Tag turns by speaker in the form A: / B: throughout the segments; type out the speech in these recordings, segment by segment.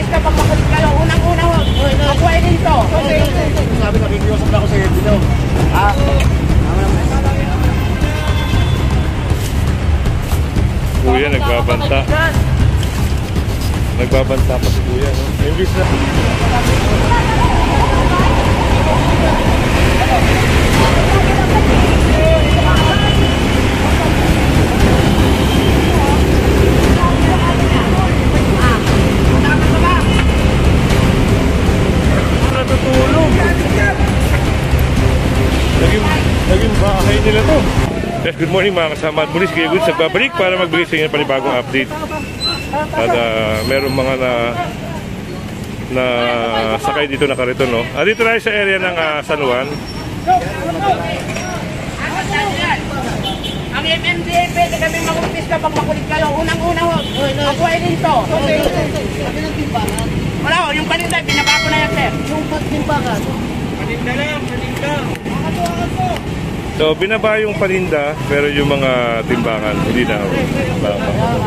A: mag-umpis ka pag makulit kayo. Unang-una ho. Ako ay dito.
B: Sabi nakikiusap na ako sa inyo. Ha?
C: Kuya, nagbabanta. Nagbabanta pa si Kuya, no? Imbis na. Natutulog. Naging bahay nila to. Yes, good morning mga kasama at Police Kuya Goods. Nagbabalik para magbigay sa inyo panibagong update. At meron mga na sakay dito na kariton, no? Dito tayo sa area ng San Juan.
A: Ang MMDA, pwede kami mag-umpis ka pag makulit kayo. Unang-una ho. Ako ay dito. Wala ho, yung paninda, binaba ko na yan, sir. Yung timbangan. Paninda lang, paninda.
C: So, binaba yung paninda, pero yung mga timbangan, hindi na.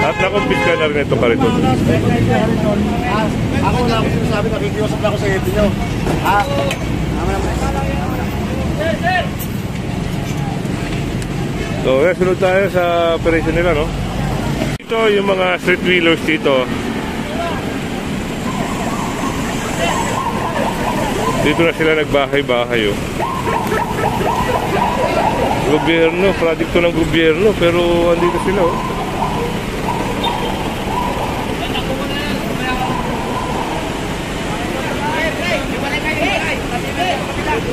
C: At nakumpis ka na rin ito kariton.
B: Ako na ako sinasabi, nakikiusap na ako sa inyo. Ha?
C: So, sunod tayo sa operation nila, no? Ito yung mga street wheelers dito. Dito na sila nagbahay-bahay, oh. Gobyerno, project to ng gobyerno, pero andito sila, oh.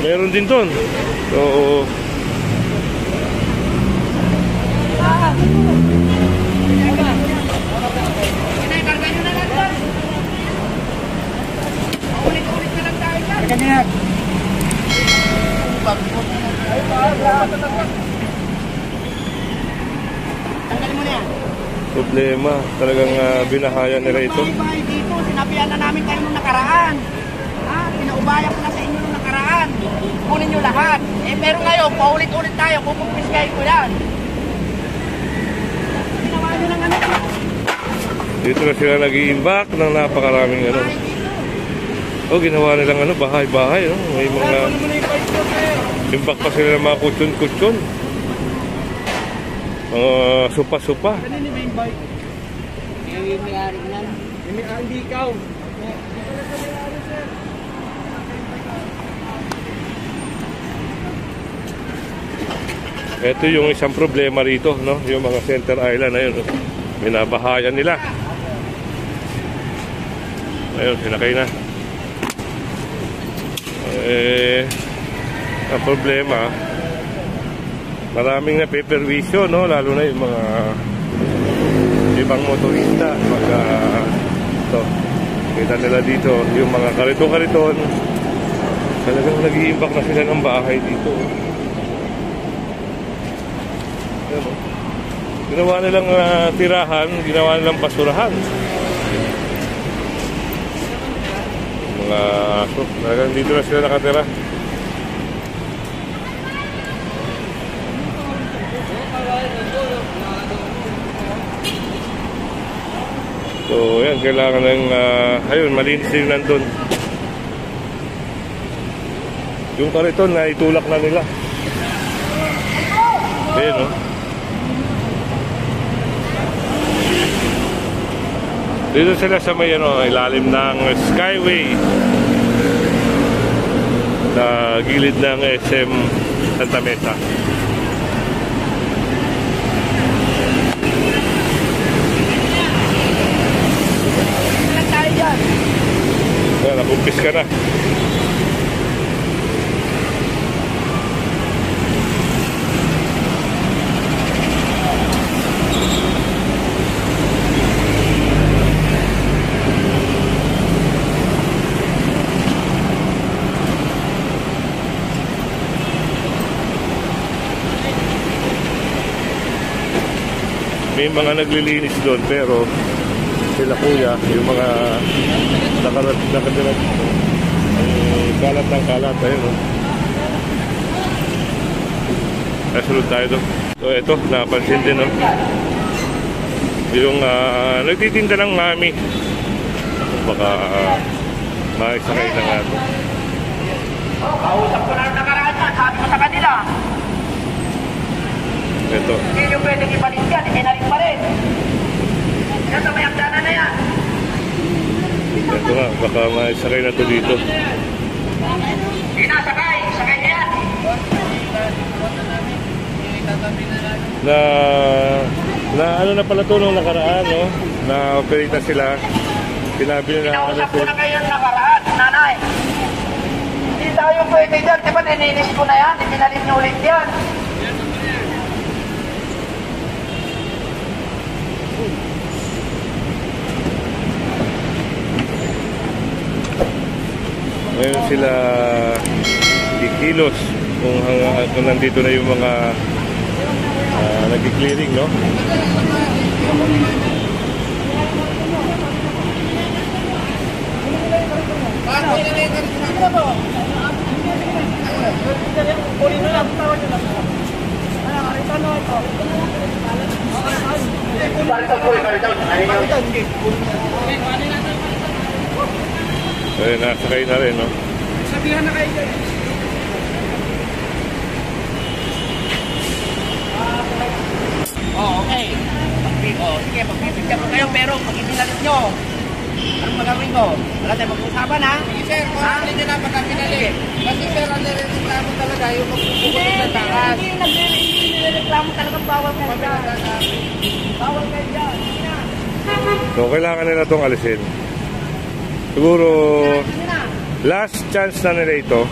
C: Meron din doon. So, problema. Talagang binahayan nila ito.
A: Dito, sinabihan na namin kayo nung nakaraan. Pinaubaya ko na sa inyo nung nakaraan. Kunin nyo lahat. Pero ngayon, paulit-ulit tayo. Kukumpis kayo ko yan. Ginawa nyo ng ano.
C: Dito na sila nag-i-imbak ng napakaraming ano. Ginawa nilang ano, bahay-bahay, no? May mga imbak pa sila ng mga kutsyon-kutsyon. Mga supa-supa.
A: Kanina ba yung bike? Yung may-ari na. Hindi ikaw.
C: Ito yung isang problema rito, no? Yung mga center island na yun, no? Binabahayan nila. Ayun, sinakay na. Ang problema, maraming napeperwisyo, no? Lalo na yung mga ibang motorista. Ito, kita nila dito, yung mga kariton-kariton, talagang nag-iimbak na sila ng bahay dito. Ayan, ginawa nilang tirahan, ginawa nilang basurahan. Mga aso, talagang dito na sila nakatira. So, yan, kailangan ng, ayun, malinis din nandun. Yung kariton na itulak na nila. Ayun, no? Dito sila sa may, ano, ilalim ng Skyway. Sa gilid ng SM Santa Mesa. Nakumpis ka na. May mga naglilinis doon, pero sila kuya, yung mga nakadilat kalat ng kalat, ayun, no? Nasunod tayo doon. So ito, napansin din, no? Yung nagtitinda ng mami. baka maisakay na nga to.
A: Kausap ko na nakaraan yan. Sabi ko sa kanila.
C: Ito.
A: Hindi nyo pwedeng ipalit yan. Ibinalit pa rin. Yan sa may hagdanan na yan.
C: Ito nga, baka maisakay na to dito.
A: Hindi na, sakay. Sakay niya yan.
C: Na ano na pala to nung nakaraan, no? Na-operate na sila. Sinabi nila na
A: Kinausap ko na kayo nakaraan, nanay. Hindi tayo pwede dyan. Di ba nininis ko na yan? Ibinalit nyo ulit yan.
C: ngayon sila ikilos kung nandito na yung mga nag-clearing, no? Ayun, nasakay na rin, no?
A: Sabihan na kayo. Oh, okay. Sige, magbibigyan ko kayo, pero pag ibinalit nyo, anong magawin ko? Wala tayo mag-usapan, ha? Sige, sir, kung ano nyo na pagka pinalit. Kasi, sir, ang nireklamo talaga yung magpupukulit ng takas. Hindi nireklamo talaga, bawal kayo dyan. Bawal kayo dyan. Sige na.
C: So, kailangan nila itong alisin. Siguro, last chance na nila ito.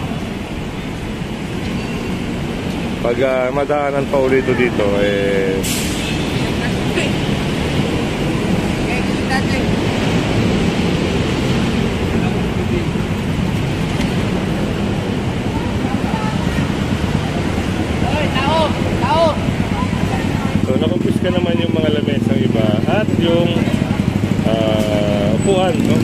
C: Pag madaanan pa ulit dito, eh... So, nakumpiska naman yung mga lamesang iba at yung upuan, no?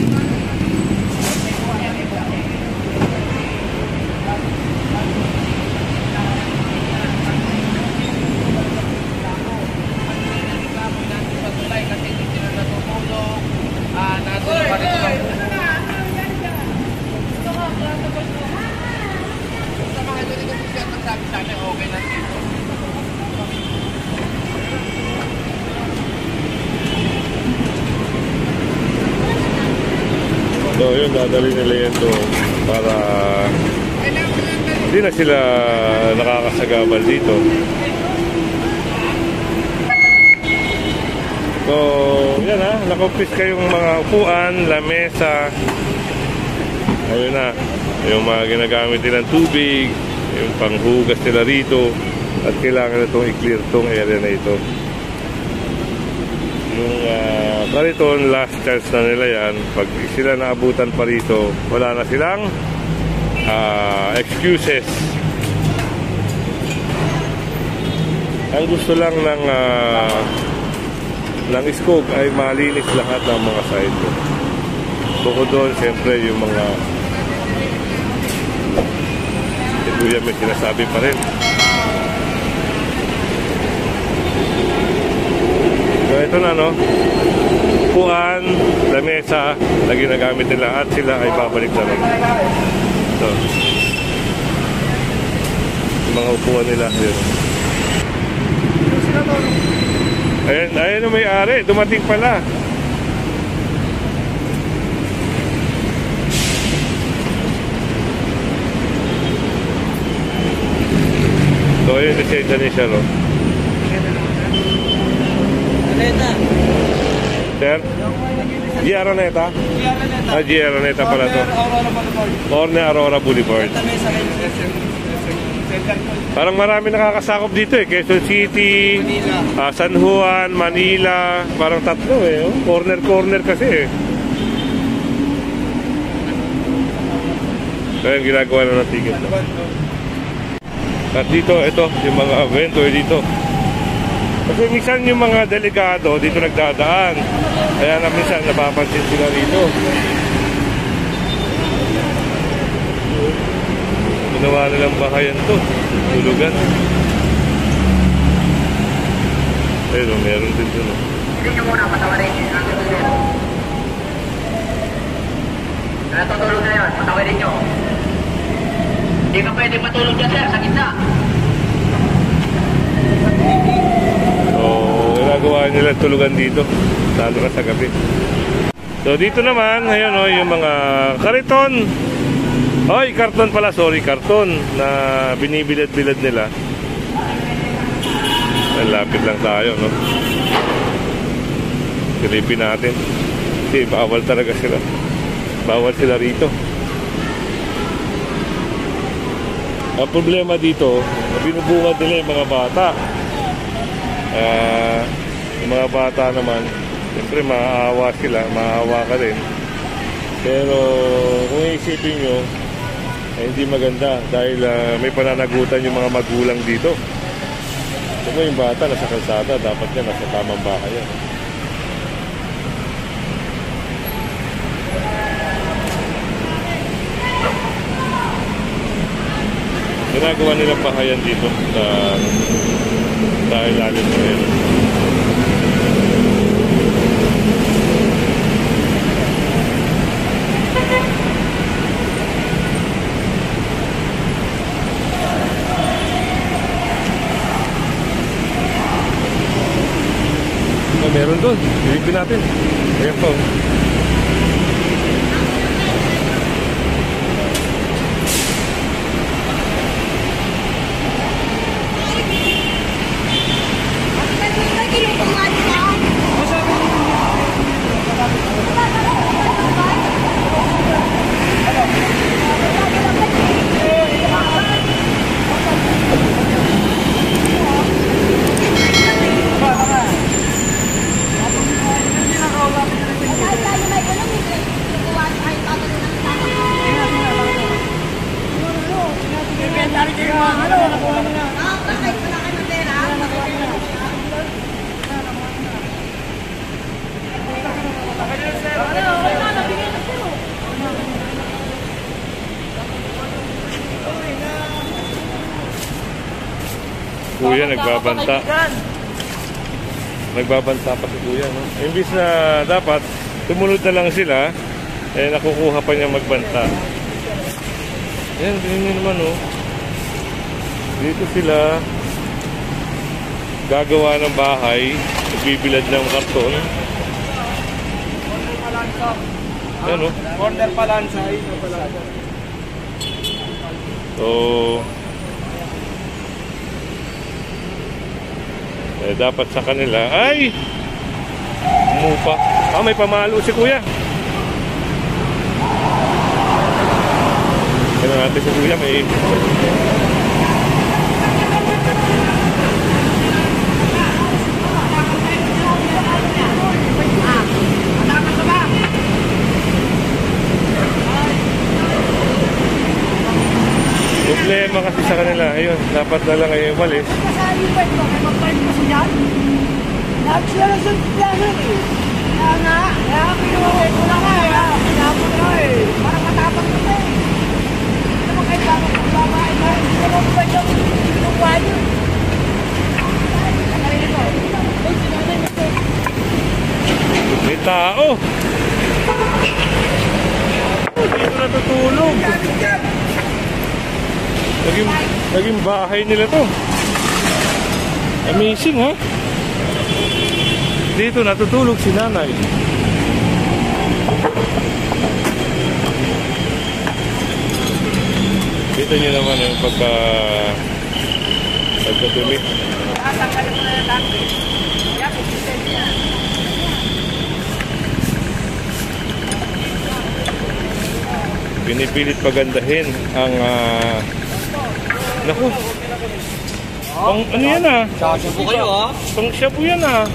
C: So yun, dadali nila yan doon para hindi na sila nakakasagabal dito. So yan ha, nakumpiska yung mga upuan, lamesa. Ayun na, yung mga ginagamit nilang tubig, yung panghugas nila rito. At kailangan na itong i-clear itong area na ito. Yung Clariton, last chance na nila yan. Pag sila naabutan pa rito, wala na silang excuses. Ang gusto lang ng SCOG ay malinis lahat ng mga side. Bukod doon, siyempre yung mga Kuya may sinasabi pa rin. So ito na, no? Upuan, lamesa na ginagamit nila at sila ay babalik na rin. So yung mga upuan nila yun. Ayan ang may-ari, dumating pala. So ayun, lisensya niya siya, no?
A: Araneta.
C: Sir? G. Araneta? G. Araneta pala to. Corner Aurora Boulevard. Parang marami nakakasakop dito eh. Quezon City, San Juan, Manila. Parang tatlo eh. Corner kasi eh. Kaya ginagawa na ng ticket. At dito, ito, yung mga vendor dito. Kasi minsan yung mga delegado dito nagdadaan. Kaya na minsan napapansin sila dito. Ginawa nilang bahayan to. Tulugan. Ayun, meron din doon.
A: Hindi nyo muna patawarin. natutulog na yan. Patawarin nyo. Hindi ka pwede matulog dyan, sir, sa gitna.
C: So, ginagawa nila tulugan dito, lalo na sa gabi. So, dito naman, ayun o, yung mga kariton. Oy, karton pala, sorry, karton na binibilad-bilad nila. Lapit lang tayo, no? Silipin natin. Kasi bawal talaga sila. Bawal sila rito. Ang problema dito, binubungad nila yung mga bata. Yung mga bata naman, siyempre maaawa sila, maaawa ka rin. Pero kung iisipin nyo, hindi maganda dahil may pananagutan yung mga magulang dito. Diba yung bata nasa kalsada, dapat yan nasa tamang bahay yan. Ginagawa nilang bahayan dito sa ilalim na yan. Meron doon, ilipin natin. Ayan po. Kuya nagbabanta. Nagbabanta pa si kuya, no? Imbis na dapat tumunod na lang sila, eh nakukuha pa niya magbanta. Yan, ganyan naman, oh. Dito sila gagawa ng bahay, nagbibilad ng karton. Yan, oh.
B: Corner palansay.
C: So, dapat sa kanila ay umupa. May pamalo si kuya. Kaya natin si kuya may problema kasi sa kanila. Ayun, dapat na lang ay umalis.
D: Lahat sila lang sa plano eh. Kaya nga, pinuwi ko lang pinapon na parang matapang ko eh. Ano mo kayo plano kung babae na, hindi ko lang ba yung pinuwa nyo.
C: May tao. Dito natutulog. Naging bahay nila to. Amazing, ha? Dito natutulog si nanay. Kita niyo naman yung pagkatumi. Pinipilit pagandahin ang naku. Ano yan, ah?
B: Shabu kayo, ha?
C: Pang shabu yan, ah.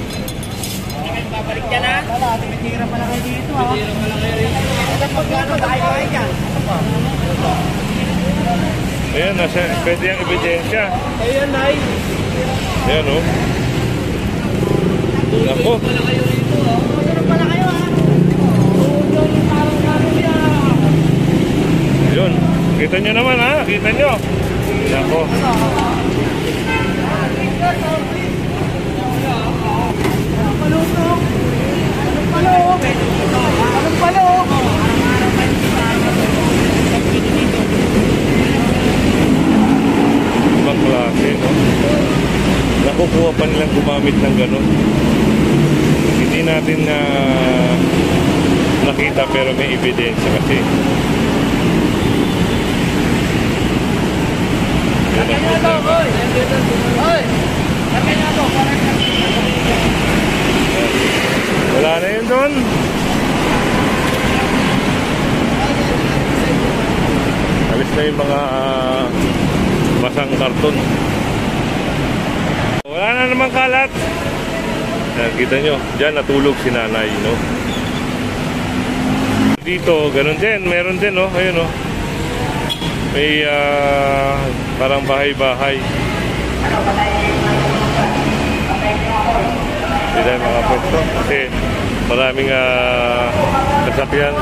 A: Babalik dyan, ha?
D: Wala, tumitira pala kayo dito ha.
A: Magkano tayo kayo dyan?
C: Ayan, pwede yung ebidensya.
B: Ayan, Nay.
C: Ayan, oh. Naku.
D: Pala kayo ha.
C: Yun. Kita nyo naman, ha? Kita nyo. Naku.
D: Anong palo?
C: pa nilang gumamit ng ganun. Hindi natin na nakita pero may ebidensya kasi. Yan ang problema. Wala na yun doon. Alis na yung mga basang karton. Wala na namang kalat. Kita nyo, dyan natulog si nanay, no? Dito, ganun din, meron din, no? Ayun, no? May parang bahay-bahay. Hindi tayo makapwesto kasi maraming kasakyan.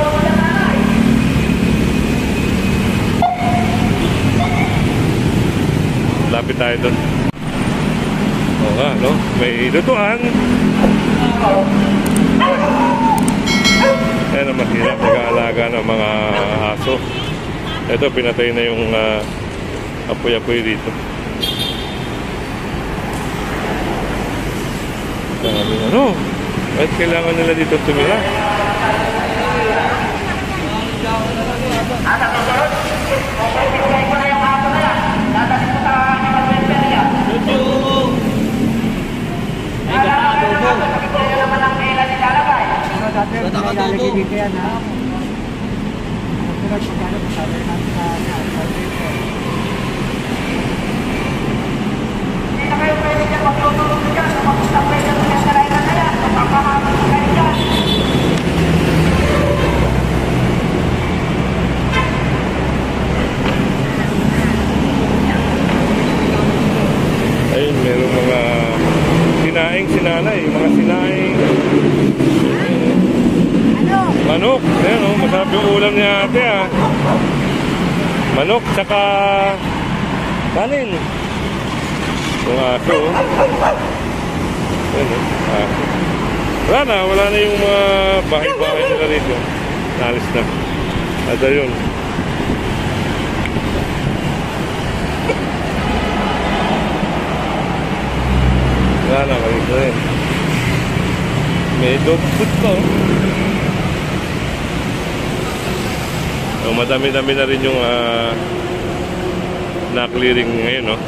C: Lapit tayo doon. Oo nga, no? May lutuan. Ayan ang mahirap nag-aalaga ng mga aso. Ito, pinatay na yung apoy-apoy dito. Sabi ano? At kailangan nila dito tumira.
D: Dati nilalagay dito yan ha. Magpunod siya gano'n masabi natin sa hindi na kayo pwede dyan magtutulog dyan. Mapunta pwede dyan sa rainan na yan. Magpapahapon kayo dyan.
C: Ayun, merong mga sinaing sinanay. Mga sinaing manok. Ayan o, masarap yung ulam niya ate ah. Manok, tsaka kanin. Yung aso o. Ayan o, aso. Wala na yung mga bahay-bahay nila rito. Nalis na. At ayun. Wala na, kalit na rin. May dog food pa o. So, madami-dami na rin yung na-clearing ngayon, no?